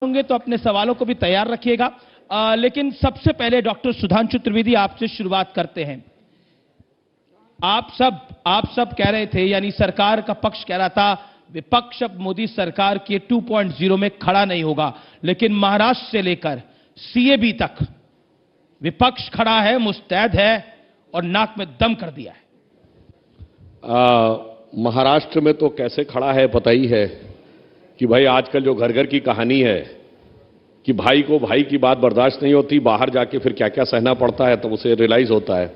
होंगे तो अपने सवालों को भी तैयार रखिएगा। लेकिन सबसे पहले डॉक्टर सुधांशु त्रिवेदी आपसे शुरुआत करते हैं। आप सब कह रहे थे, यानी सरकार का पक्ष कह रहा था विपक्ष अब मोदी सरकार के 2.0 में खड़ा नहीं होगा, लेकिन महाराष्ट्र से लेकर सीएबी तक विपक्ष खड़ा है, मुस्तैद है और नाक में दम कर दिया है। महाराष्ट्र में तो कैसे खड़ा है पता ही है कि भाई आजकल जो घर घर की कहानी है कि भाई को भाई की बात बर्दाश्त नहीं होती, बाहर जाके फिर क्या क्या सहना पड़ता है तो उसे रियलाइज होता है।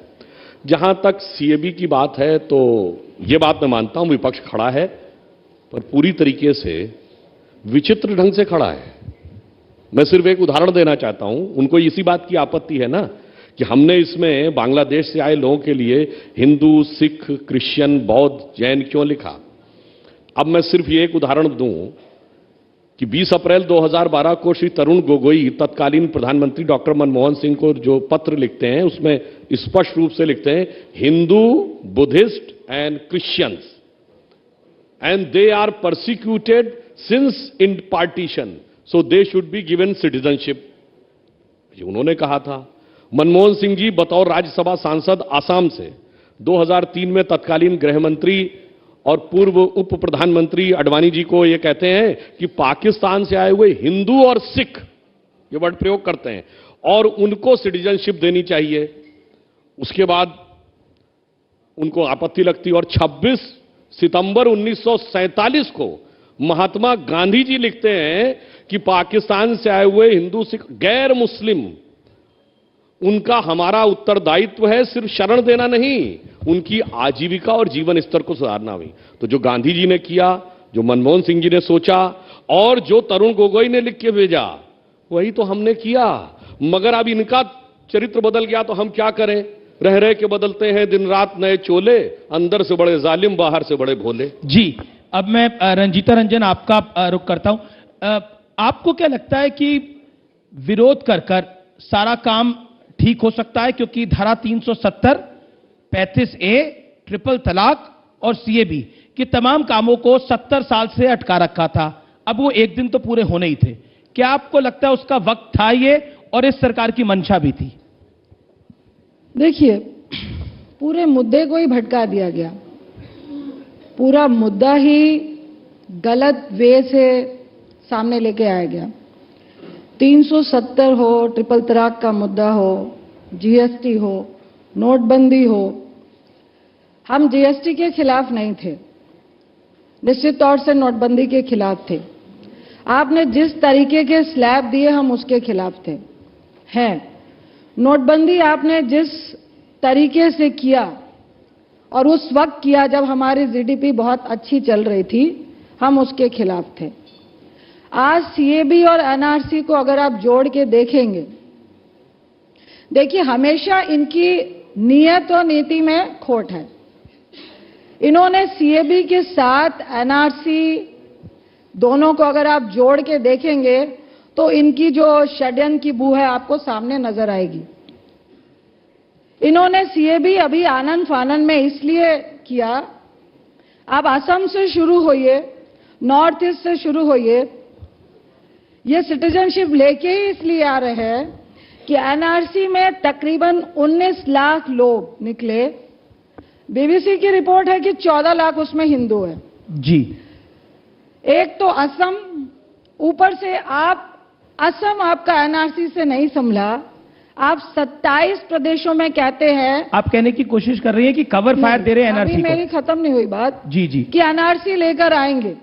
जहां तक सीएबी की बात है तो यह बात मैं मानता हूं विपक्ष खड़ा है, पर पूरी तरीके से विचित्र ढंग से खड़ा है। मैं सिर्फ एक उदाहरण देना चाहता हूं। उनको इसी बात की आपत्ति है ना कि हमने इसमें बांग्लादेश से आए लोगों के लिए हिंदू, सिख, क्रिश्चियन, बौद्ध, जैन क्यों लिखा। अब मैं सिर्फ ये एक उदाहरण दूं कि 20 अप्रैल 2012 को श्री तरुण गोगोई तत्कालीन प्रधानमंत्री डॉक्टर मनमोहन सिंह को जो पत्र लिखते हैं उसमें स्पष्ट रूप से लिखते हैं Hindu, Buddhist and Christians and they are persecuted since in partition so they should be given citizenship. उन्होंने कहा था। मनमोहन सिंह जी बतौर राज्यसभा सांसद आसाम से 2003 में तत्कालीन गृह मंत्री और पूर्व उप प्रधानमंत्री अडवाणी जी को यह कहते हैं कि पाकिस्तान से आए हुए हिंदू और सिख, ये वर्ड प्रयोग करते हैं, और उनको सिटीजनशिप देनी चाहिए। उसके बाद उनको आपत्ति लगती और 26 सितंबर 1947 को महात्मा गांधी जी लिखते हैं कि पाकिस्तान से आए हुए हिंदू, सिख, गैर मुस्लिम, उनका हमारा उत्तरदायित्व है सिर्फ शरण देना नहीं, उनकी आजीविका और जीवन स्तर को सुधारना भी। तो जो गांधी जी ने किया, जो मनमोहन सिंह जी ने सोचा और जो तरुण गोगोई ने लिख के भेजा, वही तो हमने किया। मगर अब इनका चरित्र बदल गया तो हम क्या करें। रह रह के बदलते हैं दिन रात नए चोले, अंदर से बड़े जालिम बाहर से बड़े भोले। जी, अब मैं रंजीता रंजन आपका रुख करता हूं। आपको क्या लगता है कि विरोध कर कर सारा काम ठीक हो सकता है, क्योंकि धारा 370, 35A, ट्रिपल तलाक और सीएबी के तमाम कामों को 70 साल से अटका रखा था। अब वो एक दिन तो पूरे होने ही थे। क्या आपको लगता है उसका वक्त था ये और इस सरकार की मंशा भी थी? देखिए, पूरे मुद्दे को ही भटका दिया गया। पूरा मुद्दा ही गलत वे से सामने लेके आया गया। 370 हो, ट्रिपल तलाक का मुद्दा हो, जीएसटी हो, नोटबंदी हो। हम जीएसटी के खिलाफ नहीं थे, निश्चित तौर से नोटबंदी के खिलाफ थे। आपने जिस तरीके के स्लैब दिए हम उसके खिलाफ थे हैं। नोटबंदी आपने जिस तरीके से किया और उस वक्त किया जब हमारी जीडीपी बहुत अच्छी चल रही थी, हम उसके खिलाफ थे। आज सीएबी और एनआरसी को अगर आप जोड़ के देखेंगे, देखिए हमेशा इनकी नीयत और नीति में खोट है। इन्होंने सीएबी के साथ एनआरसी दोनों को अगर आप जोड़ के देखेंगे तो इनकी जो षड्यंत्र की बू है आपको सामने नजर आएगी। इन्होंने सीएबी अभी आनन फानन में इसलिए किया, आप असम से शुरू होइए, नॉर्थ ईस्ट से शुरू होइए, ये सिटीजनशिप लेके ही इसलिए आ रहे हैं कि एनआरसी में तकरीबन 19 लाख लोग निकले। बीबीसी की रिपोर्ट है कि 14 लाख उसमें हिंदू है। जी, एक तो असम, ऊपर से आप असम आपका एनआरसी से नहीं संभला, आप 27 प्रदेशों में कहते हैं। आप कहने की कोशिश कर रही हैं कि कवर फायर दे रहे हैं एनआरसी को। मेरी खत्म नहीं हुई बात। जी जी, कि एनआरसी लेकर आएंगे।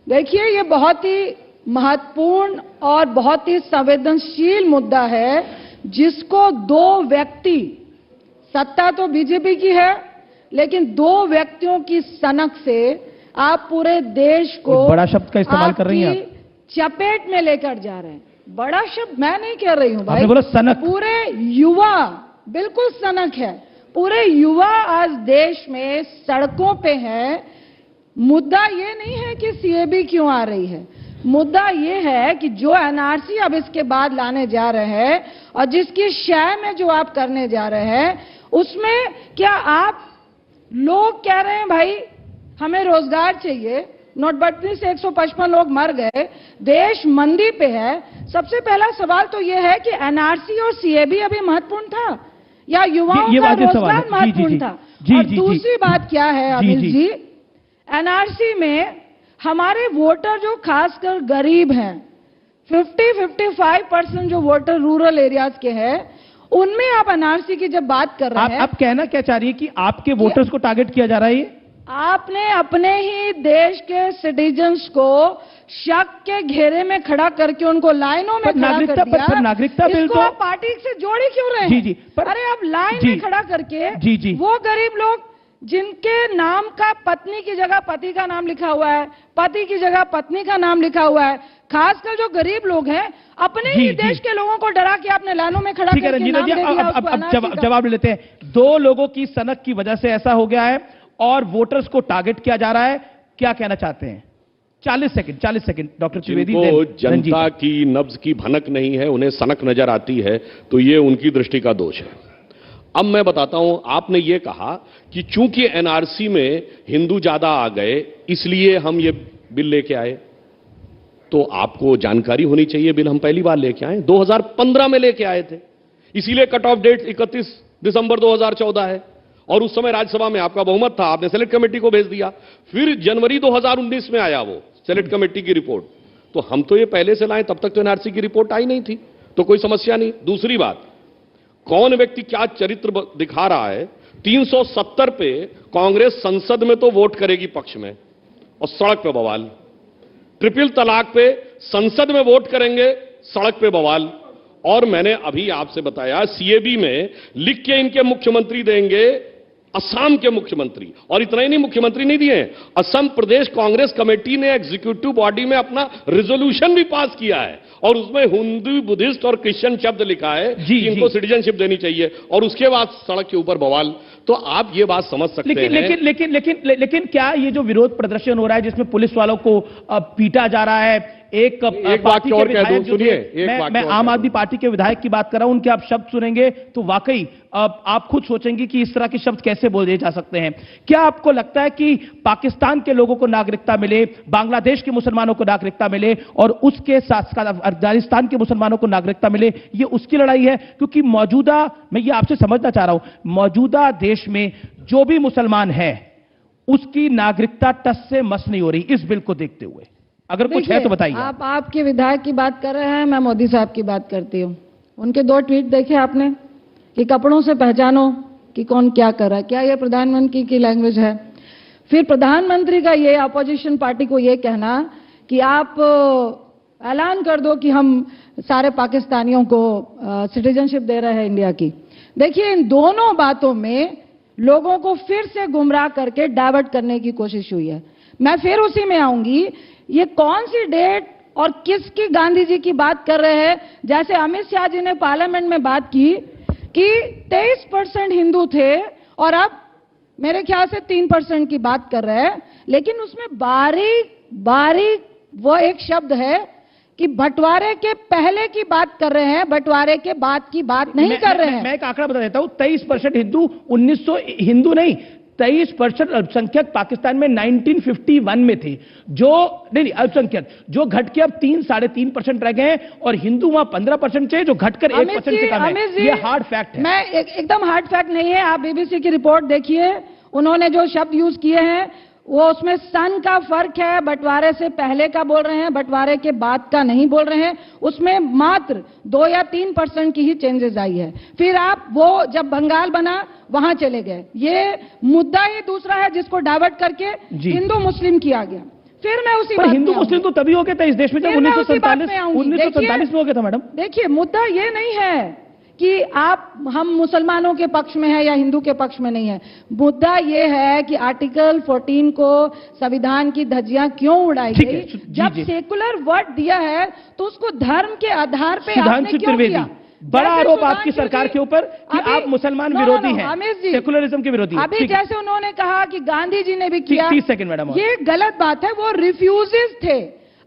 देखिए, ये बहुत ही महत्वपूर्ण और बहुत ही संवेदनशील मुद्दा है, जिसको दो व्यक्ति, सत्ता तो बीजेपी की है, लेकिन दो व्यक्तियों की सनक से आप पूरे देश को बड़ा शब्द का इस्तेमाल कर रही हैं आप। चपेट में लेकर जा रहे हैं। बड़ा शब्द मैं नहीं कह रही हूं भाई, आपने बोला सनक। पूरे युवा, बिल्कुल सनक है। पूरे युवा आज देश में सड़कों पे है। मुद्दा ये नहीं है कि सीएबी क्यों आ रही है, मुद्दा ये है कि जो एनआरसी अब इसके बाद लाने जा रहे हैं और जिसकी शय में जो आप करने जा रहे हैं, उसमें क्या आप लोग कह रहे हैं भाई हमें रोजगार चाहिए, नोटबंदी से 155 लोग मर गए, देश मंदी पे है। सबसे पहला सवाल तो यह है कि एनआरसी और सीएबी अभी महत्वपूर्ण था या युवाओं ये का वाजिब सवाल है। रोजगार महत्वपूर्ण था? और दूसरी बात क्या है अनिल जी, एनआरसी में हमारे वोटर जो खासकर गरीब हैं, 50-55% जो वोटर रूरल एरियाज के हैं, उनमें आप एनआरसी की जब बात कर रहे हैं, आप कहना क्या चाह रही है कि आपके वोटर्स को टारगेट किया जा रहा है? ये आपने अपने ही देश के सिटीजन्स को शक के घेरे में खड़ा करके उनको लाइनों में खड़ा कर दिया। पर नागरिकता बिल इसको तो आप पार्टी से जोड़ी क्यों रहे हैं? जी जी, अरे आप लाइन में खड़ा करके जी जी, वो गरीब लोग जिनके नाम का पत्नी की जगह पति का नाम लिखा हुआ है, पति की जगह पत्नी का नाम लिखा हुआ है, खासकर जो गरीब लोग हैं, अपने ही देश के लोगों को डरा के आपने लाइनों में खड़ा करके नाम दे दिया उसको एनआरसी का। जवाब लेते हैं। 2 लोगों की सनक की वजह से ऐसा हो गया है और वोटर्स को टारगेट किया जा रहा है, क्या कहना चाहते हैं? 40 सेकंड डॉक्टर त्रिवेदी। जिनको जनता की नब्ज की भनक नहीं है, उन्हें सनक नजर आती है, तो ये उनकी दृष्टि का दोष है। अब मैं बताता हूं, आपने ये कहा कि चूंकि एनआरसी में हिंदू ज्यादा आ गए इसलिए हम ये बिल लेके आए, तो आपको जानकारी होनी चाहिए बिल हम पहली बार लेके आए 2015 में लेके आए थे, इसीलिए कट ऑफ डेट 31 दिसंबर 2014 है और उस समय राज्यसभा में आपका बहुमत था, आपने सेलेक्ट कमेटी को भेज दिया। फिर जनवरी 2019 में आया वो सेलेक्ट कमेटी की रिपोर्ट, तो हम तो ये पहले से लाए, तब तक तो एनआरसी की रिपोर्ट आई नहीं थी, तो कोई समस्या नहीं। दूसरी बात, कौन व्यक्ति क्या चरित्र दिखा रहा है? 370 पे कांग्रेस संसद में तो वोट करेगी पक्ष में और सड़क पे बवाल, ट्रिपल तलाक पे संसद में वोट करेंगे, सड़क पे बवाल। और मैंने अभी आपसे बताया सीएबी में लिख के इनके मुख्यमंत्री देंगे, असम के मुख्यमंत्री, और इतना ही नहीं, मुख्यमंत्री नहीं दिए, असम प्रदेश कांग्रेस कमेटी ने एग्जीक्यूटिव बॉडी में अपना रिजोल्यूशन भी पास किया है और उसमें हिंदू, बुद्धिस्ट और क्रिश्चियन शब्द लिखा है कि इनको सिटीजनशिप देनी चाहिए, और उसके बाद सड़क के ऊपर बवाल। तो आप ये बात समझ सकते हैं। लेकिन क्या ये जो विरोध प्रदर्शन हो रहा है जिसमें पुलिस वालों को पीटा जा रहा है, एक पार्टी के विधायक, सुनिए, मैं आम आदमी पार्टी के विधायक की बात कर रहा हूं, उनके आप शब्द सुनेंगे तो वाकई आप खुद सोचेंगे कि इस तरह के शब्द कैसे बोले जा सकते हैं। क्या आपको लगता है कि पाकिस्तान के लोगों को नागरिकता मिले, बांग्लादेश के मुसलमानों को नागरिकता मिले और उसके साथ अफगानिस्तान के मुसलमानों को नागरिकता मिले, ये उसकी लड़ाई है? क्योंकि मौजूदा, मैं ये आपसे समझना चाह रहा हूं, मौजूदा देश में जो भी मुसलमान है उसकी नागरिकता टस से मस नहीं हो रही इस बिल को देखते हुए। अगर कुछ है तो बताइए। आप आपके विधायक की बात कर रहे हैं, मैं मोदी साहब की बात करती हूं। उनके 2 ट्वीट देखे आपने कि कपड़ों से पहचानो कि कौन क्या कर रहा है? क्या यह प्रधानमंत्री की लैंग्वेज है? फिर प्रधानमंत्री का ये अपोजिशन पार्टी को ये कहना कि आप ऐलान कर दो कि हम सारे पाकिस्तानियों को सिटीजनशिप दे रहे हैं इंडिया की। देखिए, इन दोनों बातों में लोगों को फिर से गुमराह करके डाइवर्ट करने की कोशिश हुई है। मैं फिर उसी में आऊंगी, ये कौन सी डेट और किसकी गांधी जी की बात कर रहे हैं? जैसे अमित शाह जी ने पार्लियामेंट में बात की कि 23% हिंदू थे और अब मेरे ख्याल से 3% की बात कर रहे हैं, लेकिन उसमें बारीक वो एक शब्द है कि बंटवारे के पहले की बात कर रहे हैं, बंटवारे के बाद की बात नहीं कर रहे हैं। मैं एक आंकड़ा बता देता हूं, 23% हिंदू, 1900 हिंदू नहीं, 23% अल्पसंख्यक पाकिस्तान में 1951 में थे, जो नहीं अल्पसंख्यक, जो घट के अब 3-3.5% रह गए हैं, और हिंदू वहां 15% थे जो घटकर 1% से कम है। ये हार्ड फैक्ट है। मैं एकदम हार्ड फैक्ट नहीं है, आप बीबीसी की रिपोर्ट देखिए, उन्होंने जो शब्द यूज किए हैं वो उसमें सन का फर्क है, बंटवारे से पहले का बोल रहे हैं, बंटवारे के बाद का नहीं बोल रहे हैं, उसमें मात्र 2 या 3% की ही चेंजेस आई है। फिर आप वो जब बंगाल बना वहां चले गए, ये मुद्दा ही दूसरा है जिसको डाइवर्ट करके हिंदू मुस्लिम किया गया। फिर मैं उसी बात हिंदू मुस्लिम तो तभी हो गया था इस देश में जब 1947 में हो गया था। मैडम देखिए, मुद्दा ये नहीं है कि हम मुसलमानों के पक्ष में है या हिंदू के पक्ष में नहीं है। मुद्दा यह है कि आर्टिकल 14 को, संविधान की धज्जियां क्यों उड़ाई गई? जब सेकुलर वर्ड दिया है तो उसको धर्म के आधार पे आपने क्यों किया? बड़ा आरोप आपकी सरकार के ऊपर कि आप मुसलमान विरोधी हैं, सेकुलरिज्म के विरोधी। अभी जैसे उन्होंने कहा कि गांधी जी ने भी किया, 30 सेकंड मैडम, ये गलत बात है, वो रिफ्यूजेस थे।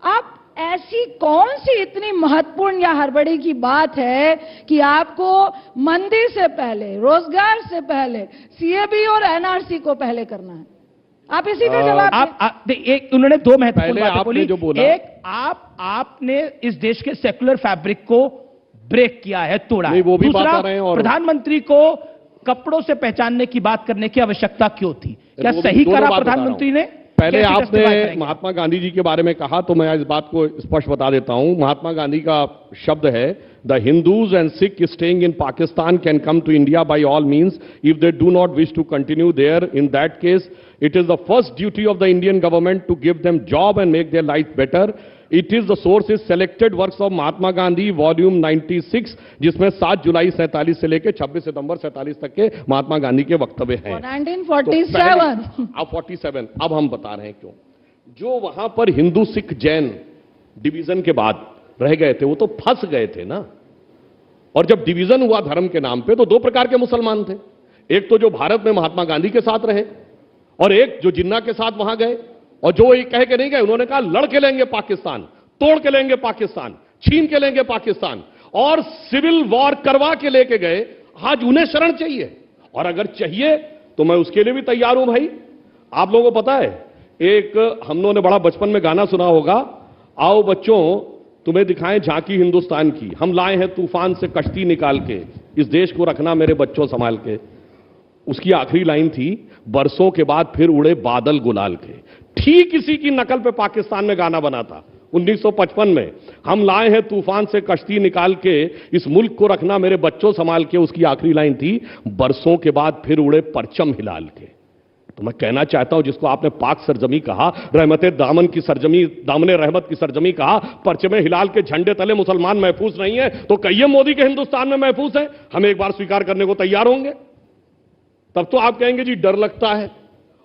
आप ऐसी कौन सी इतनी महत्वपूर्ण या हड़बड़ी की बात है कि आपको मंदी से पहले, रोजगार से पहले सीएबी और एनआरसी को पहले करना है? आप इसी का जवाब दें। एक उन्होंने दो महत्वपूर्ण पहले बातें आपने बोली। जो बोला- एक, आपने इस देश के सेक्युलर फैब्रिक को ब्रेक किया है, तोड़ा नहीं, है। वो भी बात दूसरा, कर रहे हैं। और प्रधानमंत्री को कपड़ों से पहचानने की बात करने की आवश्यकता क्यों थी? क्या वो भी सही दोनों करा बात बता रहा प्रधानमंत्री हूं। ने? पहले कैसे justify आपने करेंगे? महात्मा गांधी जी के बारे में कहा, तो मैं इस बात को स्पष्ट बता देता हूं। महात्मा गांधी का शब्द है, the Hindus and Sikh staying in Pakistan can come to India by all means if they do not wish to continue there. In that case it is the first duty of the Indian government to give them job and make their life better. It is the source is selected works of Mahatma Gandhi volume 96, जिसमें 7 जुलाई 47 से लेकर 26 सितंबर 47 तक के महात्मा गांधी के वक्तव्य हैं। 1947 अब 47 अब हम बता रहे हैं क्यों। जो वहां पर हिंदू सिख जैन डिवीजन के बाद रह गए थे, वो तो फंस गए थे ना। और जब डिवीजन हुआ धर्म के नाम पे, तो दो प्रकार के मुसलमान थे। एक तो जो भारत में महात्मा गांधी के साथ रहे, और एक जो जिन्ना के साथ वहां गए, और जो ये कह के नहीं गए, उन्होंने कहा लड़ के लेंगे पाकिस्तान, तोड़ के लेंगे पाकिस्तान, छीन के लेंगे पाकिस्तान, और सिविल वॉर करवा के लेके गए। आज उन्हें शरण चाहिए, और अगर चाहिए तो मैं उसके लिए भी तैयार हूं भाई। आप लोगों को पता है, एक हम लोगों ने बड़ा बचपन में गाना सुना होगा, आओ बच्चों तुम्हें दिखाएं झांकी हिंदुस्तान की, हम लाए हैं तूफान से कश्ती निकाल के, इस देश को रखना मेरे बच्चों संभाल के। उसकी आखिरी लाइन थी, बरसों के बाद फिर उड़े बादल गुलाल के। ठीक इसी की नकल पे पाकिस्तान में गाना बना था 1955 में, हम लाए हैं तूफान से कश्ती निकाल के, इस मुल्क को रखना मेरे बच्चों संभाल के। उसकी आखिरी लाइन थी, बरसों के बाद फिर उड़े परचम हिलाल के। तो मैं कहना चाहता हूं, जिसको आपने पाक सरजमी कहा, रहमते दामन की सरजमी, दामने रहमत की सरजमी कहा, परचमे हिलाल के झंडे तले मुसलमान महफूज नहीं है, तो कहिए मोदी के हिंदुस्तान में महफूज है। हम एक बार स्वीकार करने को तैयार होंगे, तब तो आप कहेंगे जी डर लगता है,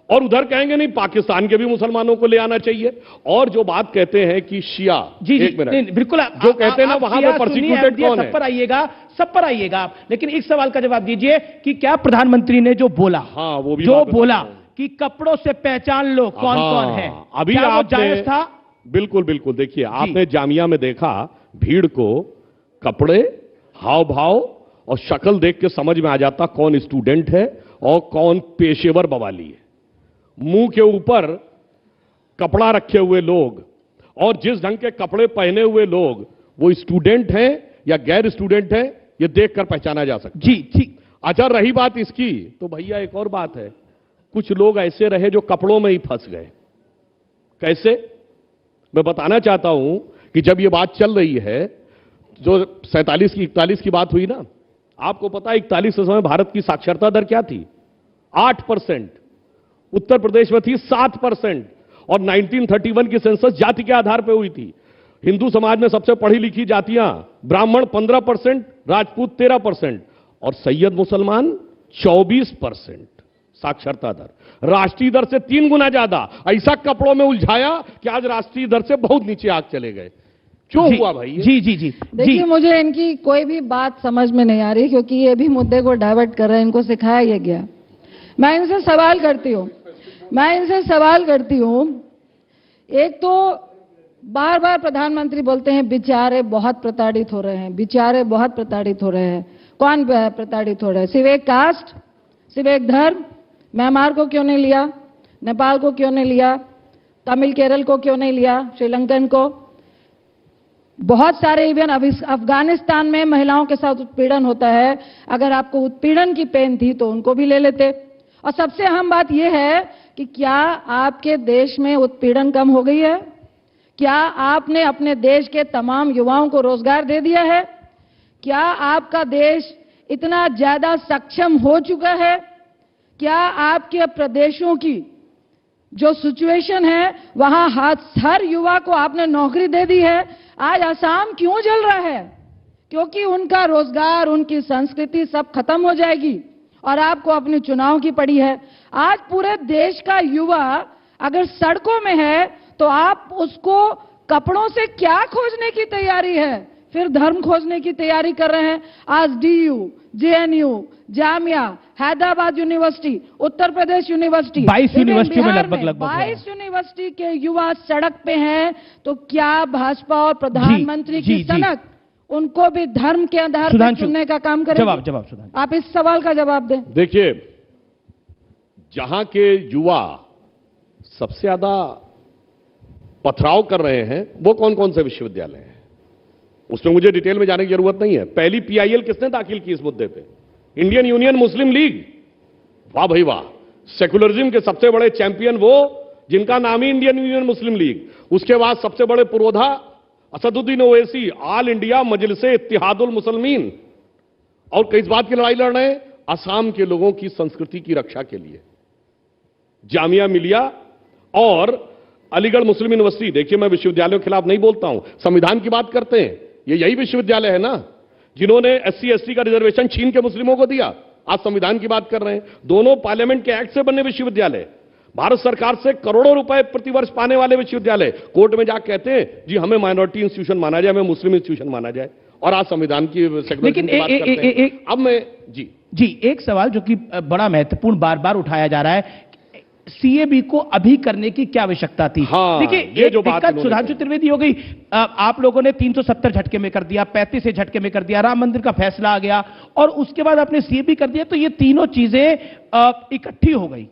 और उधर कहेंगे नहीं पाकिस्तान के भी मुसलमानों को ले आना चाहिए। और जो बात कहते हैं कि शिया, जी एक मिनट, नहीं, बिल्कुल जो कहते हैं ना वहां पे परसिक्यूटेड कौन है, सब पर आइएगा, सब पर आइएगा आप, लेकिन एक सवाल का जवाब दीजिए कि क्या प्रधानमंत्री ने जो बोला, हाँ वो भी जो बोला कि कपड़ों से पहचान लो कौन कौन है, अभी क्या वो आपने जायज था? बिल्कुल बिल्कुल। देखिए, आपने जामिया में देखा भीड़ को, कपड़े, हाव भाव और शक्ल देख के समझ में आ जाता कौन स्टूडेंट है और कौन पेशेवर बवाली है। मुंह के ऊपर कपड़ा रखे हुए लोग और जिस ढंग के कपड़े पहने हुए लोग, वो स्टूडेंट हैं या गैर स्टूडेंट हैं, ये देखकर पहचाना जा सकता। जी ठीक। अच्छा, रही बात इसकी, तो भैया एक और बात है, कुछ लोग ऐसे रहे जो कपड़ों में ही फंस गए। कैसे? मैं बताना चाहता हूं कि जब ये बात चल रही है, जो 47 की 41 की बात हुई ना, आपको पता है 41 के समय भारत की साक्षरता दर क्या थी? 8%। उत्तर प्रदेश में थी 7%, और 1931 की सेंसस जाति के आधार पर हुई थी। हिंदू समाज में सबसे पढ़ी लिखी जातियां ब्राह्मण 15%, राजपूत 13%, और सैयद मुसलमान 24% साक्षरता दर। राष्ट्रीय दर से 3 गुना ज्यादा। ऐसा कपड़ों में उलझाया कि आज राष्ट्रीय दर से बहुत नीचे आग चले गए। क्यों हुआ भाई? जी जी जी देखिए, मुझे इनकी कोई भी बात समझ में नहीं आ रही, क्योंकि ये भी मुद्दे को डाइवर्ट कर रहे हैं, इनको सिखाया ये गया। मैं इनसे सवाल करती हूं, एक तो बार बार प्रधानमंत्री बोलते हैं बेचारे बहुत प्रताड़ित हो रहे हैं, बेचारे बहुत प्रताड़ित हो रहे हैं। कौन प्रताड़ित हो रहे हैं? सिर्फ एक कास्ट, सिर्फ एक धर्म? म्यांमार को क्यों नहीं लिया? नेपाल को क्यों नहीं लिया? तमिल केरल को क्यों नहीं लिया? श्रीलंकन को? बहुत सारे, इवन अफगानिस्तान में महिलाओं के साथ उत्पीड़न होता है। अगर आपको उत्पीड़न की पेन थी तो उनको भी ले लेते। और सबसे अहम बात यह है कि क्या आपके देश में उत्पीड़न कम हो गई है? क्या आपने अपने देश के तमाम युवाओं को रोजगार दे दिया है? क्या आपका देश इतना ज्यादा सक्षम हो चुका है? क्या आपके प्रदेशों की जो सिचुएशन है, वहां हर युवा को आपने नौकरी दे दी है? आज असम क्यों जल रहा है? क्योंकि उनका रोजगार, उनकी संस्कृति सब खत्म हो जाएगी, और आपको अपने चुनाव की पड़ी है। आज पूरे देश का युवा अगर सड़कों में है, तो आप उसको कपड़ों से क्या खोजने की तैयारी है? फिर धर्म खोजने की तैयारी कर रहे हैं। आज DU, JNU, Jamia, Hyderabad university, Uttar Pradesh university, 22 university में लगभग 22 यूनिवर्सिटी के युवा सड़क पे हैं। तो क्या भाजपा और प्रधानमंत्री की सनक उनको भी धर्म के आधार पर चुनने का काम करें? जवाब आप इस सवाल का जवाब दें। देखिए, जहां के युवा सबसे ज्यादा पथराव कर रहे हैं वो कौन कौन से विश्वविद्यालय हैं, उसमें मुझे डिटेल में जाने की जरूरत नहीं है। पहली पीआईएल किसने दाखिल की इस मुद्दे पे? इंडियन यूनियन मुस्लिम लीग। वाह भाई वाह, सेकुलरिज्म के सबसे बड़े चैंपियन वो जिनका नाम ही इंडियन यूनियन मुस्लिम लीग। उसके बाद सबसे बड़े पुरोधा असदुद्दीन ओवैसी, ऑल इंडिया मजलिसे इत्तिहादुल मुसलमीन, और किस बात की लड़ाई लड़ रहे हैं? असम के लोगों की संस्कृति की रक्षा के लिए। जामिया मिलिया और अलीगढ़ मुस्लिम यूनिवर्सिटी, देखिए मैं विश्वविद्यालयों के खिलाफ नहीं बोलता हूं, संविधान की बात करते हैं। ये यही विश्वविद्यालय है ना जिन्होंने एससी एसटी का रिजर्वेशन छीन के मुस्लिमों को दिया। आज संविधान की बात कर रहे हैं। दोनों पार्लियामेंट के एक्ट से बने विश्वविद्यालय, भारत सरकार से करोड़ों रुपए प्रतिवर्ष पाने वाले विश्वविद्यालय, कोर्ट में जाकर कहते हैं जी हमें माइनॉरिटी इंस्टीट्यूशन माना जाए, हमें मुस्लिम इंस्टीट्यूशन माना जाए, और आज संविधान की लेकिन अब मैं जी एक सवाल जो कि बड़ा महत्वपूर्ण बार बार उठाया जा रहा है, सीएबी को अभी करने की क्या आवश्यकता थी? हाँ, देखिए, एक दिक्कत सुधांशु त्रिवेदी हो गई। आप लोगों ने 370 झटके में कर दिया, 35 से झटके में कर दिया, राम मंदिर का फैसला आ गया, और उसके बाद आपने सीएबी कर दिया, तो ये तीनों चीजें इकट्ठी हो गई।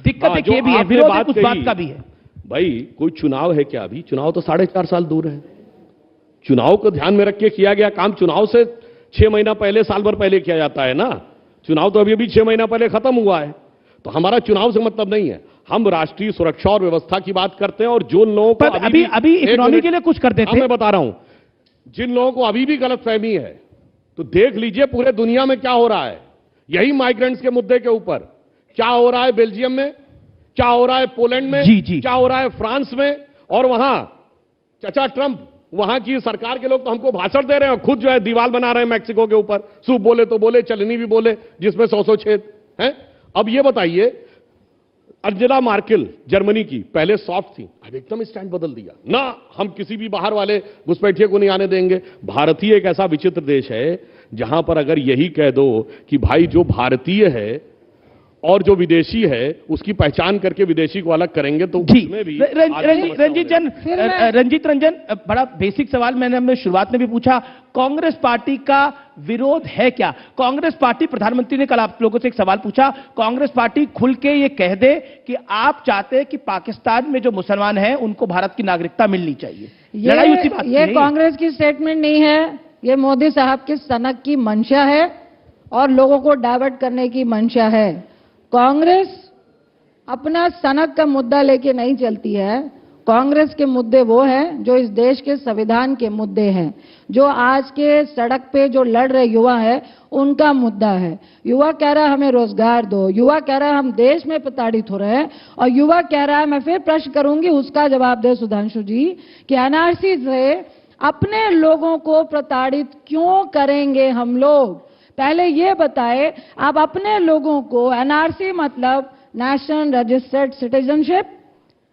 दिक्कत एक ये भी है, विरोध उस बात का भी है। भाई कोई चुनाव है क्या? अभी चुनाव तो 4.5 साल दूर है। चुनाव को ध्यान में रख के किया गया काम चुनाव से 6 महीना पहले, साल भर पहले किया जाता है ना। चुनाव तो अभी 6 महीना पहले खत्म हुआ है, तो हमारा चुनाव से मतलब नहीं है। हम राष्ट्रीय सुरक्षा और व्यवस्था की बात करते हैं, और जो लोगों को अभी इकोनॉमी के लिए कुछ करते थे। मैं बता रहा हूं, जिन लोगों को अभी भी गलतफहमी है, तो देख लीजिए पूरे दुनिया में क्या हो रहा है। यही माइग्रेंट्स के मुद्दे के ऊपर क्या हो रहा है बेल्जियम में, क्या हो रहा है पोलैंड में, क्या हो रहा है फ्रांस में, और वहां चाचा ट्रंप, वहां की सरकार के लोग तो हमको भाषण दे रहे हैं, खुद जो है दीवार बना रहे हैं मैक्सिको के ऊपर। सूप बोले तो बोले, चलनी भी बोले, जिसमें 100 छेद हैं। अब ये बताइए, अंजेला मार्केल जर्मनी की पहले सॉफ्ट थी, अब एकदम स्टैंड बदल दिया ना, हम किसी भी बाहर वाले घुसपैठिए को नहीं आने देंगे। भारतीय एक ऐसा विचित्र देश है जहां पर अगर यही कह दो कि भाई जो भारतीय है और जो विदेशी है उसकी पहचान करके विदेशी को अलग करेंगे, तो उसमें भी रंजीत रंजन, बड़ा बेसिक सवाल मैंने शुरुआत में भी पूछा, कांग्रेस पार्टी का विरोध है क्या? कांग्रेस पार्टी, प्रधानमंत्री ने कल आप लोगों से एक सवाल पूछा, कांग्रेस पार्टी खुल के ये कह दे कि आप चाहते हैं कि पाकिस्तान में जो मुसलमान हैं उनको भारत की नागरिकता मिलनी चाहिए। लड़ाई उसी बात ये कांग्रेस की स्टेटमेंट नहीं है, ये मोदी साहब की सनक की मंशा है और लोगों को डाइवर्ट करने की मंशा है। कांग्रेस अपना सनक का मुद्दा लेके नहीं चलती है। कांग्रेस के मुद्दे वो हैं जो इस देश के संविधान के मुद्दे हैं, जो आज के सड़क पे जो लड़ रहे युवा है उनका मुद्दा है। युवा कह रहा है हमें रोजगार दो, युवा कह रहा है हम देश में प्रताड़ित हो रहे हैं, और युवा कह रहा है, मैं फिर प्रश्न करूंगी उसका जवाब दे सुधांशु जी, कि एनआरसी से अपने लोगों को प्रताड़ित क्यों करेंगे हम लोग? पहले ये बताए, आप अपने लोगों को, एनआरसी मतलब नेशनल रजिस्टर्ड सिटीजनशिप,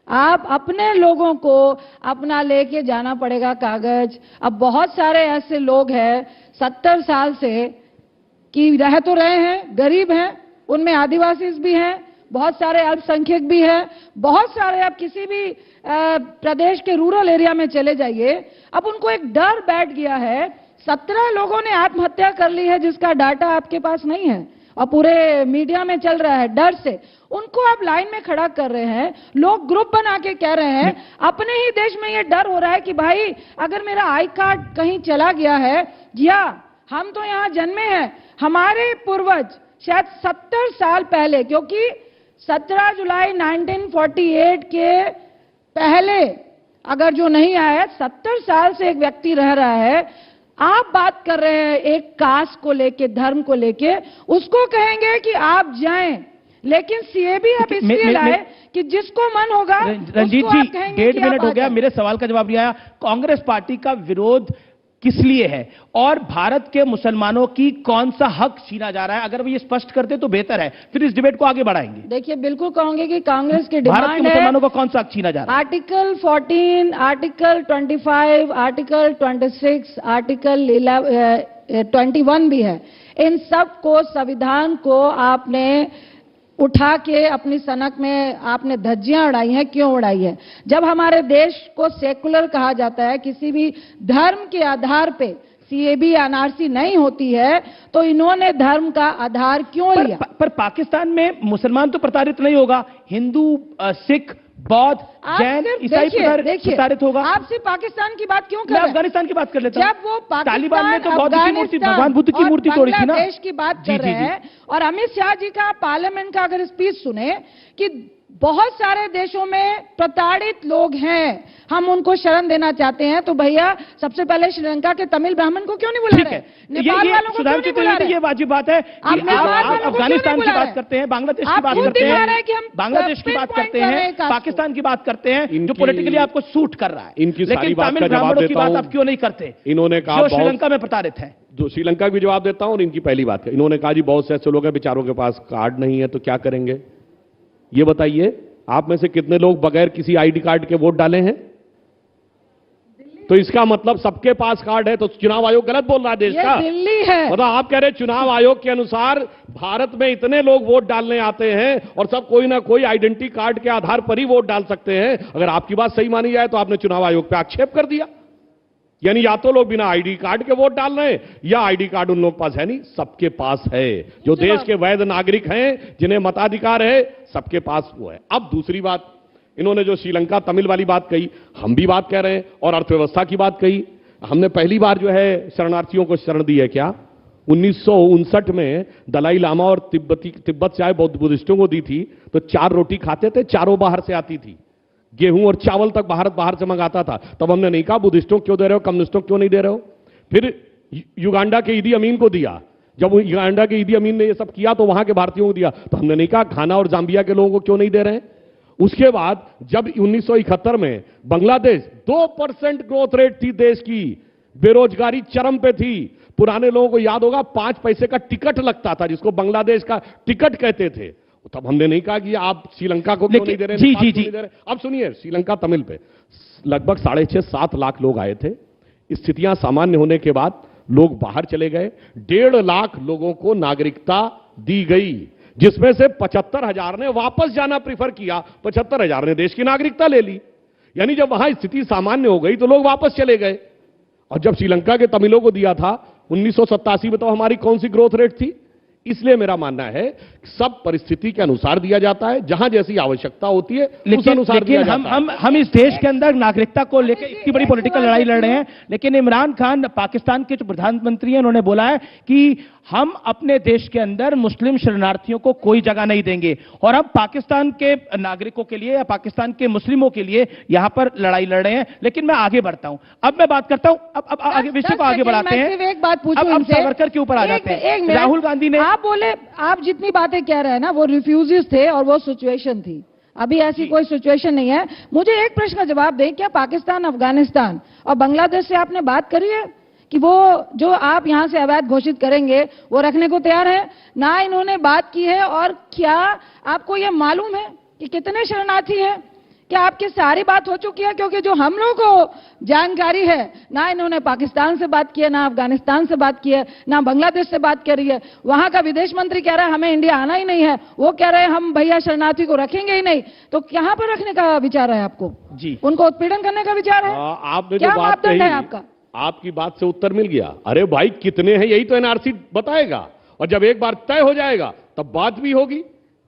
आप अपने लोगों को अपना लेके जाना पड़ेगा कागज। अब बहुत सारे ऐसे लोग हैं 70 साल से कि रह तो रहे हैं, गरीब हैं, उनमें आदिवासी भी हैं, बहुत सारे अल्पसंख्यक भी हैं, बहुत सारे, आप किसी भी प्रदेश के रूरल एरिया में चले जाइए, अब उनको एक डर बैठ गया है। 17 लोगों ने आत्महत्या कर ली है जिसका डाटा आपके पास नहीं है और पूरे मीडिया में चल रहा है। डर से उनको आप लाइन में खड़ा कर रहे हैं, लोग ग्रुप बना के कह रहे हैं, अपने ही देश में ये डर हो रहा है कि भाई अगर मेरा आई कार्ड कहीं चला गया है, या हम तो यहां जन्मे हैं, हमारे पूर्वज शायद 70 साल पहले, क्योंकि 17 जुलाई 1948 के पहले अगर जो नहीं आया, 70 साल से एक व्यक्ति रह रहा है। आप बात कर रहे हैं एक कास्ट को लेके, धर्म को लेके, उसको कहेंगे कि आप जाएं, लेकिन सीएबी आप इसलिए लाए कि जिसको मन होगा रंजीत जी, 1.5 मिनट हो गया, मेरे सवाल का जवाब नहीं आया। कांग्रेस पार्टी का विरोध किस लिए है और भारत के मुसलमानों की कौन सा हक छीना जा रहा है? अगर वो ये स्पष्ट करते तो बेहतर है, फिर इस डिबेट को आगे बढ़ाएंगे। देखिए, बिल्कुल कहूंगी कि कांग्रेस की डिमांड है, भारत के मुसलमानों का कौन सा हक छीना जा रहा है? आर्टिकल 14, आर्टिकल 25, आर्टिकल 26, आर्टिकल 21 भी है। इन सब को, संविधान को आपने उठा के अपनी सनक में आपने धज्जियां उड़ाई हैं। क्यों उड़ाई है? जब हमारे देश को सेकुलर कहा जाता है, किसी भी धर्म के आधार पे सीएबी एनआरसी नहीं होती है, तो इन्होंने धर्म का आधार क्यों लिया? पर पाकिस्तान में मुसलमान तो प्रताड़ित नहीं होगा, हिंदू, सिख, बौद्ध, आप जैन, सिर्फ ईसाई देखिए प्रताड़ित होगा। आप सिर्फ पाकिस्तान की बात क्यों कर मैं रहे हैं? अफगानिस्तान की बात कर लेता हूं। जब वो पाकिस्तान, तालिबान ने तो बौद्ध की मूर्ति, अफगानिस्तान भगवान बुद्ध की और मूर्ति तोड़ी थी ना। बांग्लादेश की बात जी, कर जी, रहे हैं, और अमित शाह जी का पार्लियामेंट का अगर स्पीच सुने कि बहुत सारे देशों में प्रताड़ित लोग हैं, हम उनको शरण देना चाहते हैं, तो भैया सबसे पहले श्रीलंका के तमिल ब्राह्मण को क्यों नहीं बुला ठीक रहे? है, नेपाल वालों को क्यों नहीं बुला रहे? ये वाजिब बात है कि आप नेपाल वालों को क्यों अफगानिस्तान नहीं की बुला बात रहे? करते हैं, बांग्लादेश की आप बात खुद करते दिखा हैं, रहे हैं कि हम बांग्लादेश की बात pinpoint करते कर रहे हैं, हैं कास्ट को। पाकिस्तान की बात करते हैं, जो इनकी- पॉलिटिकली आपको सूट कर रहा है, इनकी सारी लेकिन बात तमिल का जवाब ब्राह्मणों की देता बात हूं। आप क्यों नहीं करते, इन्होंने कहा जो बहुत- श्रीलंका में प्रताड़ित है? जो श्रीलंका का भी जवाब देता हूं और इनकी पहली बात है, इन्होंने कहा जी बहुत से ऐसे लोग हैं बेचारों के पास कार्ड नहीं है तो क्या करेंगे। ये बताइए आप में से कितने लोग बगैर किसी आईडी कार्ड के वोट डाले हैं? तो इसका मतलब सबके पास कार्ड है, तो चुनाव आयोग गलत बोल रहा है देश ये का। दिल्ली है। मतलब आप कह रहे चुनाव आयोग के अनुसार भारत में इतने लोग वोट डालने आते हैं और सब कोई ना कोई आइडेंटिटी कार्ड के आधार पर ही वोट डाल सकते हैं। अगर आपकी बात सही मानी जाए तो आपने चुनाव आयोग पे आक्षेप कर दिया, यानी या तो लोग बिना आईडी कार्ड के वोट डाल रहे हैं या आईडी कार्ड उन लोग पास है नहीं, सबके पास है। जो देश के वैध नागरिक हैं, जिन्हें मताधिकार है, सबके पास वो है। अब दूसरी बात, इन्होंने जो श्रीलंका तमिल वाली बात कही, हम भी बात कह रहे हैं, और अर्थव्यवस्था की बात कही। हमने पहली बार जो है शरणार्थियों को शरण दी है क्या? 1959 में दलाई लामा और तिब्बत से आए बौद्ध बुद्धिस्टों को दी थी, तो 4 रोटी खाते थे, चारों बाहर से आती थी, गेहूं और चावल तक भारत बाहर से मंगाता था। तब हमने नहीं कहा बुद्धिस्टों क्यों दे रहे हो, कम्युनिस्टों क्यों नहीं दे रहे हो। फिर युगांडा के ईदी अमीन को दिया, जब युगांडा के ईदी अमीन ने ये सब किया तो वहां के भारतीयों को दिया, तो हमने नहीं कहा घाना और जाम्बिया के लोगों को क्यों नहीं दे रहे हैं। उसके बाद जब 1971 में बांग्लादेश 2% ग्रोथ रेट थी देश की, बेरोजगारी चरम पे थी, पुराने लोगों को याद होगा 5 पैसे का टिकट लगता था जिसको बांग्लादेश का टिकट कहते थे, तब हमने नहीं कहा कि आप श्रीलंका को क्यों नहीं दे रहे, जी, नेपाल जी, को नहीं जी। दे रहे। अब सुनिए, श्रीलंका तमिल पे लगभग 6.5-7 लाख लोग आए थे। स्थितियां सामान्य होने के बाद लोग बाहर चले गए, 1.5 लाख लोगों को नागरिकता दी गई, जिसमें से 75,000 ने वापस जाना प्रीफर किया, 75,000 ने देश की नागरिकता ले ली। यानी जब वहां स्थिति सामान्य हो गई तो लोग वापस चले गए। और जब श्रीलंका के तमिलों को दिया था 1987 में, तो हमारी कौन सी ग्रोथ रेट थी। इसलिए मेरा मानना है सब परिस्थिति के अनुसार दिया जाता है, जहां जैसी आवश्यकता होती है उस अनुसार दिया जाता है। हम इस देश के अंदर नागरिकता को लेकर इतनी बड़ी पॉलिटिकल लड़ाई लड़ रहे हैं, लेकिन इमरान खान पाकिस्तान के जो प्रधानमंत्री हैं उन्होंने बोला है कि हम अपने देश के अंदर मुस्लिम शरणार्थियों को कोई जगह नहीं देंगे, और हम पाकिस्तान के नागरिकों के लिए या पाकिस्तान के मुस्लिमों के लिए यहां पर लड़ाई लड़ रहे हैं। लेकिन मैं आगे बढ़ता हूं, अब मैं बात करता हूं, अब आगे विषय को आगे बढ़ाते हैं। सिर्फ एक बात पूछूं अब इनसे। सावरकर के ऊपर आ जाते हैं। एक मिनट। राहुल गांधी ने, आप बोले, आप जितनी बातें कह रहे हैं ना वो रिफ्यूजीज थे और वो सिचुएशन थी, अभी ऐसी कोई सिचुएशन नहीं है। मुझे एक प्रश्न का जवाब दें, क्या पाकिस्तान, अफगानिस्तान और बांग्लादेश से आपने बात करी है कि वो जो आप यहां से अवैध घोषित करेंगे वो रखने को तैयार है? ना इन्होंने बात की है। और क्या आपको यह मालूम है कि कितने शरणार्थी हैं? क्या आपकी सारी बात हो चुकी है? क्योंकि जो हम लोगों को जानकारी है, ना इन्होंने पाकिस्तान से बात की है, ना अफगानिस्तान से बात की है, ना बांग्लादेश से बात करी है। वहां का विदेश मंत्री कह रहा है हमें इंडिया आना ही नहीं है, वो कह रहे हैं हम भैया शरणार्थी को रखेंगे ही नहीं। तो कहां पर रखने का विचार है आपको? जी, उनको उत्पीड़न करने का विचार है? आपने क्या जो बात मापदंड कही, है आपका? आपकी बात से उत्तर मिल गया। अरे भाई कितने हैं यही तो एनआरसी बताएगा, और जब एक बार तय हो जाएगा तब बात भी होगी,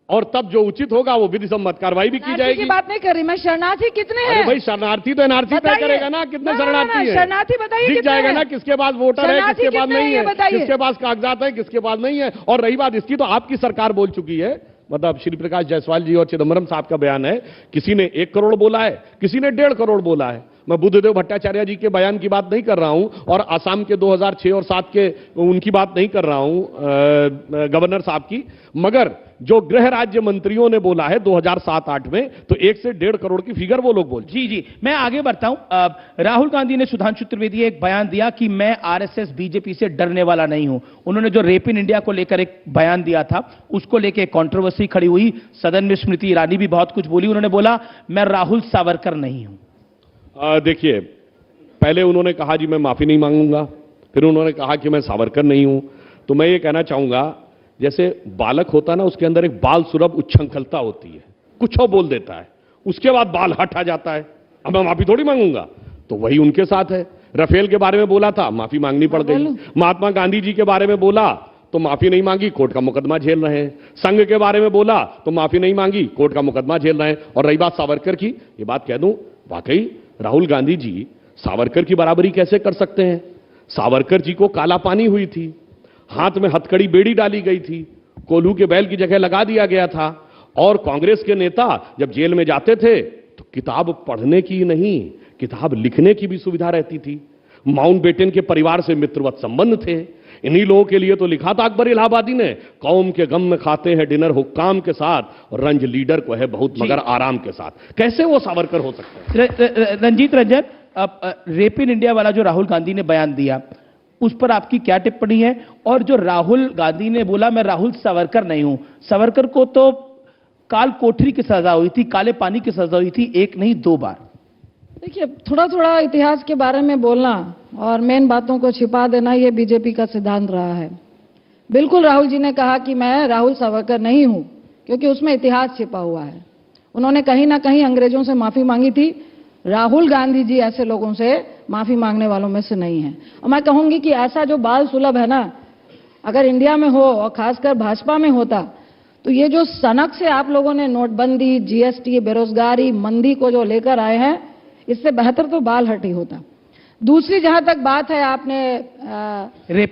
और तब जो उचित होगा वो विधि सम्मत कार्रवाई भी की शरणार्थी जाएगी। की बात नहीं कर रही मैं, शरणार्थी कितने अरे हैं? भाई शरणार्थी तो एनआरसी तय बताइए। करेगा ना कितने ना, शरणार्थी है। शरणार्थी बताइए दिख कितने जाएगा हैं? ना किसके पास वोटर है, शरणार्थी किसके पास कितने हैं, नहीं ये है, बताइए। किसके पास कागजात है, किसके पास नहीं है। और रही बात इसकी, तो आपकी सरकार बोल चुकी है, मतलब श्री प्रकाश जायसवाल जी और चिदम्बरम साहब का बयान है, किसी ने 1 करोड़ बोला है, किसी ने 1.5 करोड़ बोला है। मैं बुद्धदेव भट्टाचार्य जी के बयान की बात नहीं कर रहा हूं, और असम के 2006 और 7 के उनकी बात नहीं कर रहा हूं, गवर्नर साहब की, मगर जो गृह राज्य मंत्रियों ने बोला है 2007-8 में, तो 1 से 1.5 करोड़ की फिगर वो लोग बोल। जी जी, मैं आगे बढ़ता हूं। राहुल गांधी ने सुधांशु त्रिवेदी एक बयान दिया कि मैं आरएसएस बीजेपी से डरने वाला नहीं हूं। उन्होंने जो रेप इन इंडिया को लेकर एक बयान दिया था, उसको लेकर कंट्रोवर्सी खड़ी हुई। सदन में स्मृति ईरानी भी बहुत कुछ बोली। उन्होंने बोला मैं राहुल सावरकर नहीं हूं। देखिए, पहले उन्होंने कहा जी मैं माफी नहीं मांगूंगा, फिर उन्होंने कहा कि मैं सावरकर नहीं हूं। तो मैं ये कहना चाहूंगा, जैसे बालक होता ना, उसके अंदर एक बाल सुलभ उच्छृंखलता होती है, कुछ और बोल देता है, उसके बाद बाल हट आ जाता है, अब मैं माफी थोड़ी मांगूंगा। तो वही उनके साथ है। राफेल के बारे में बोला था, माफी मांगनी पड़ गई। महात्मा गांधी जी के बारे में बोला, तो माफी नहीं मांगी, कोर्ट का मुकदमा झेल रहे हैं। संघ के बारे में बोला तो माफी नहीं मांगी, कोर्ट का मुकदमा झेल रहे हैं। और रही बात सावरकर की, ये बात कह दूं, वाकई राहुल गांधी जी सावरकर की बराबरी कैसे कर सकते हैं? सावरकर जी को काला पानी हुई थी, हाथ में हथकड़ी बेड़ी डाली गई थी, कोल्हू के बैल की जगह लगा दिया गया था। और कांग्रेस के नेता जब जेल में जाते थे तो किताब पढ़ने की नहीं, किताब लिखने की भी सुविधा रहती थी। माउंटबेटन के परिवार से मित्रवत संबंध थे। इन्हीं लोगों के लिए तो लिखा था अकबर इलाहाबादी ने, कौम के गम में खाते हैं डिनर हुक्काम के साथ, और रंज लीडर को है बहुत मगर आराम के साथ। कैसे वो सावरकर हो सकते हैं? रंजीत रंजन, अब रेप इन इंडिया वाला जो राहुल गांधी ने बयान दिया, उस पर आपकी क्या टिप्पणी है? और जो राहुल गांधी ने बोला मैं राहुल सावरकर नहीं हूं, सावरकर को तो काल कोठरी की सजा हुई थी, काले पानी की सजा हुई थी, एक नहीं 2 बार। देखिए, थोड़ा थोड़ा इतिहास के बारे में बोलना और मेन बातों को छिपा देना, ये बीजेपी का सिद्धांत रहा है। बिल्कुल राहुल जी ने कहा कि मैं राहुल सावरकर नहीं हूं, क्योंकि उसमें इतिहास छिपा हुआ है। उन्होंने कहीं ना कहीं अंग्रेजों से माफी मांगी थी। राहुल गांधी जी ऐसे लोगों से माफी मांगने वालों में से नहीं है। और मैं कहूंगी कि ऐसा जो बाल सुलभ है ना, अगर इंडिया में हो और खासकर भाजपा में होता, तो ये जो सनक से आप लोगों ने नोटबंदी, जीएसटी, बेरोजगारी, मंदी को जो लेकर आए हैं, इससे बेहतर तो बाल हट ही होता। दूसरी, जहां तक बात है, आपने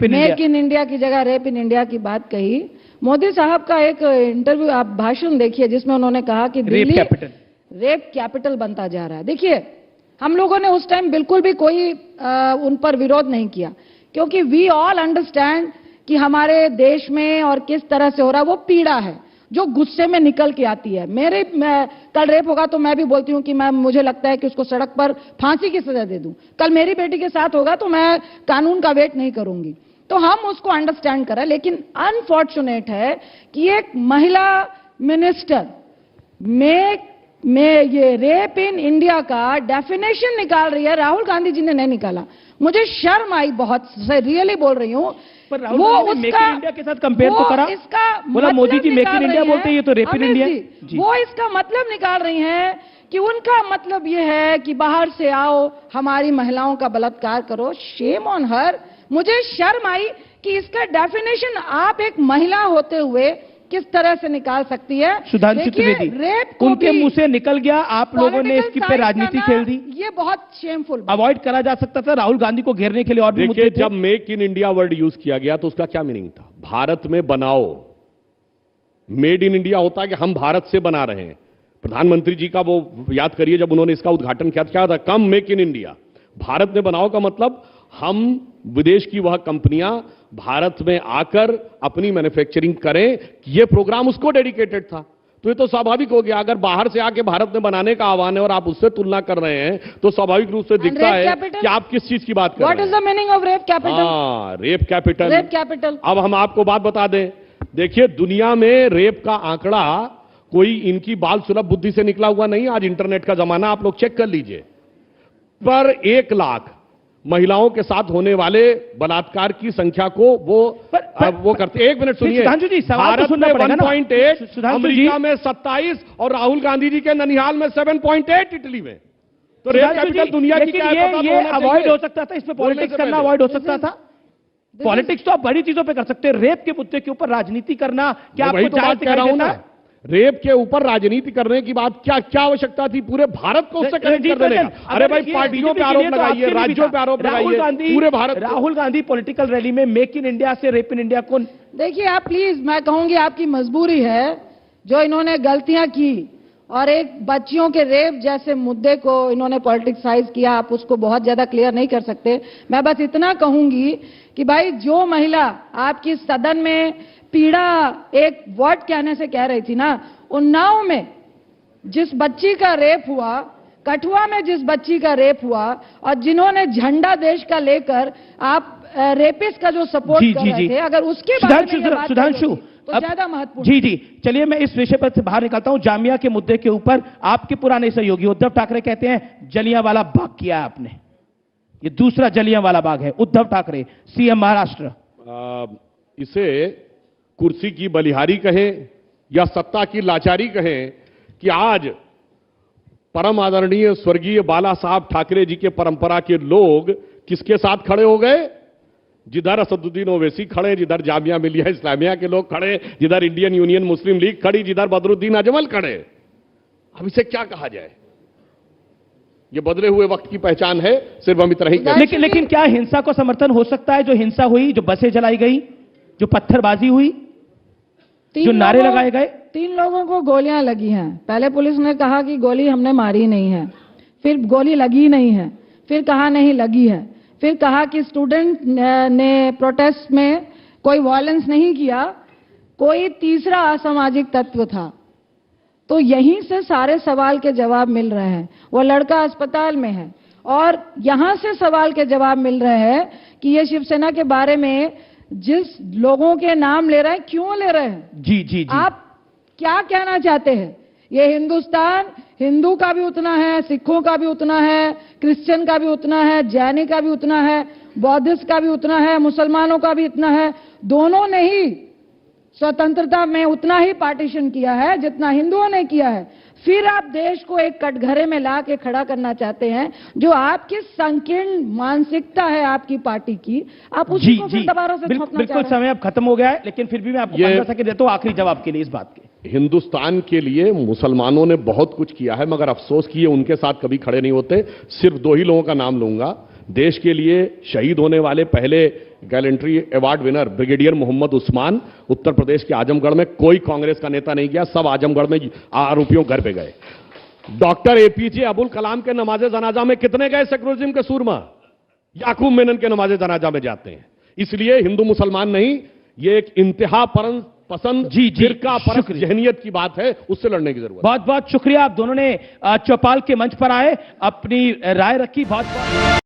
मेक इन इंडिया की जगह रेप इन इंडिया की बात कही। मोदी साहब का एक इंटरव्यू, आप भाषण देखिए, जिसमें उन्होंने कहा कि दिल्ली रेप कैपिटल बनता जा रहा है। देखिए, हम लोगों ने उस टाइम बिल्कुल भी कोई उन पर विरोध नहीं किया, क्योंकि वी ऑल अंडरस्टैंड कि हमारे देश में और किस तरह से हो रहा है, वो पीड़ा है जो गुस्से में निकल के आती है। कल रेप होगा तो मैं भी बोलती हूं कि मुझे लगता है कि उसको सड़क पर फांसी की सजा दे दूं। कल मेरी बेटी के साथ होगा तो मैं कानून का वेट नहीं करूंगी। तो हम उसको अंडरस्टैंड करें, लेकिन अनफॉर्चुनेट है कि एक महिला मिनिस्टर में ये रेप इन इंडिया का डेफिनेशन निकाल रही है। राहुल गांधी जी ने नहीं निकाला। मुझे शर्म आई बहुत, रियली बोल रही हूं। पर राहुल गांधी ने मेक इन इंडिया के साथ कंपेयर तो करा, बोला Modi ji make in India बोलते हैं, ये तो रेप इन इंडिया। वो इसका मतलब निकाल रही हैं कि उनका मतलब ये है कि बाहर से आओ, हमारी महिलाओं का बलात्कार करो। Shame on her. मुझे शर्म आई कि इसका डेफिनेशन आप एक महिला होते हुए किस तरह से निकाल सकती है। सुधांशु त्रिवेदी, उनके मुंह से निकल गया, आप लोगों ने इसकी पे राजनीति खेल दी। ये बहुत शेमफुल। अवॉइड करा जा सकता था राहुल गांधी को घेरने के लिए। और भी मुद्दे थे। जब make in India word use किया गया तो उसका क्या मीनिंग था? भारत में बनाओ। मेड इन इंडिया होता है कि हम भारत से बना रहे हैं। प्रधानमंत्री जी का वो याद करिए, जब उन्होंने इसका उद्घाटन किया, क्या था? कम मेक इन इंडिया। भारत में बनाओ का मतलब हम विदेश की वह कंपनियां भारत में आकर अपनी मैन्युफैक्चरिंग करें। ये प्रोग्राम उसको डेडिकेटेड था। तो ये तो स्वाभाविक हो गया। अगर बाहर से आके भारत में बनाने का आह्वान है और आप उससे तुलना कर रहे हैं, तो स्वाभाविक रूप से दिखता है कि आप किस चीज की बात कर रहे हैं। What is the meaning of rape capital? हाँ, रेप कैपिटल। Rape capital. अब हम आपको बात बता दें, देखिए, दुनिया में रेप का आंकड़ा कोई इनकी बाल सुलभ बुद्धि से निकला हुआ नहीं। आज इंटरनेट का जमाना, आप लोग चेक कर लीजिए। पर 1 लाख महिलाओं के साथ होने वाले बलात्कार की संख्या को वो करते। 1 मिनट सुनिए। भारत में 1.8, अमेरिका में 27 और राहुल गांधी जी के ननिहाल में 7.8, इटली में। तो रेप कैपिटल दुनिया की क्या है? ये अवॉइड हो सकता था, इसमें पॉलिटिक्स करना अवॉइड हो सकता था। पॉलिटिक्स तो आप बड़ी चीजों पे कर सकते हैं, रेप के मुद्दे के ऊपर राजनीति करना क्या आपको तो बात कह रहा हूं ना? रेप के ऊपर राजनीति करने की बात क्या आवश्यकता थी? पूरे भारत को उससे कनेक्ट कर देने का। अरे भाई, पार्टियों पे आरोप लगाइए, राज्यों पे आरोप लगाइए, पूरे भारत। राहुल गांधी पॉलिटिकल रैली में मेक इन इंडिया से रेप इन इंडिया को। देखिए, आप प्लीज, मैं कहूंगी आपकी मजबूरी है जो इन्होंने गलतियां की और एक बच्चियों के रेप जैसे मुद्दे को इन्होंने पॉलिटिक्साइज किया। आप उसको बहुत ज्यादा क्लियर नहीं कर सकते। मैं बस इतना कहूंगी कि भाई, जो महिला आपकी सदन में पीड़ा एक वर्ड कहने से कह रही थी ना, उन्नाव में जिस बच्ची का रेप हुआ, कठुआ में जिस बच्ची का रेप हुआ, और जिन्होंने झंडा देश का लेकर आप रेपिस्ट का जो सपोर्ट कर रहे थे, अगर उसके बारे में सुधांशु तो ज्यादा महत्वपूर्ण। जी, चलिए मैं इस विषय पर से बाहर निकलता हूं। जामिया के मुद्दे के ऊपर आपके पुराने सहयोगी उद्धव ठाकरे कहते हैं जलियांवाला बाग किया आपने। ये दूसरा जलियांवाला बाग है। उद्धव ठाकरे, सीएम महाराष्ट्र। इसे कुर्सी की बलिहारी कहें या सत्ता की लाचारी कहें कि आज परम आदरणीय स्वर्गीय बाला साहब ठाकरे जी के परंपरा के लोग किसके साथ खड़े हो गए? जिधर असदुद्दीन ओवैसी खड़े, जिधर जामिया मिलिया इस्लामिया के लोग खड़े, जिधर इंडियन यूनियन मुस्लिम लीग खड़ी, जिधर बदरुद्दीन अजमल खड़े। अब इसे क्या कहा जाए? ये बदले हुए वक्त की पहचान है, सिर्फ हम इतना ही कहें। लेकिन क्या हिंसा को समर्थन हो सकता है? जो हिंसा हुई, जो बसें जलाई गई, जो पत्थरबाजी हुई, जो नारे लगाए गए? 3 लोगों को गोलियां लगी हैं। पहले पुलिस ने कहा कि गोली हमने मारी नहीं है, फिर गोली लगी नहीं है, फिर कहा नहीं लगी है, फिर कहा कि स्टूडेंट ने प्रोटेस्ट में कोई वायलेंस नहीं किया, कोई तीसरा असामाजिक तत्व था। तो यहीं से सारे सवाल के जवाब मिल रहे हैं। वो लड़का अस्पताल में है और यहां से सवाल के जवाब मिल रहे हैं कि ये शिवसेना के बारे में जिस लोगों के नाम ले रहे हैं, क्यों ले रहे हैं? जी जी जी, आप क्या कहना चाहते हैं? ये हिंदुस्तान हिंदू का भी उतना है, सिखों का भी उतना है, क्रिश्चियन का भी उतना है, जैनी का भी उतना है, बौद्धिस्ट का भी उतना है, मुसलमानों का भी इतना है। दोनों ने ही स्वतंत्रता में उतना ही पार्टीशन किया है जितना हिंदुओं ने किया है। फिर आप देश को एक कटघरे में ला के खड़ा करना चाहते हैं, जो आपकी संकीर्ण मानसिकता है आपकी पार्टी की, आप उसी को फिर दोबारा से थोपना चाह रहे हैं। बिल्कुल, समय अब खत्म हो गया है, लेकिन फिर भी मैं आपको 15 सेकंड देता हूं आखिरी जवाब के लिए इस बात के। हिंदुस्तान के लिए मुसलमानों ने बहुत कुछ किया है, मगर अफसोस किए उनके साथ कभी खड़े नहीं होते। सिर्फ 2 ही लोगों का नाम लूंगा। देश के लिए शहीद होने वाले पहले gallantry award winner brigadier Mohammad Usman, Uttar Pradesh के आजमगढ़ में कोई कांग्रेस का नेता नहीं गया, सब आजमगढ़ में आरोपियों घर पे गए। डॉक्टर एपीजे अबुल कलाम के नमाजे जनाजा में कितने गए सेक्युलरिज्म के सूरमा? याकूब मेनन के नमाजे जनाजा में जाते हैं। इसलिए हिंदू मुसलमान नहीं, ये एक इंतहा पसंद फिरका परस्त जहनियत की बात है, उससे लड़ने की जरूरत। बहुत बहुत शुक्रिया, आप दोनों ने चौपाल के मंच पर आए, अपनी राय रखी। बहुत बहुत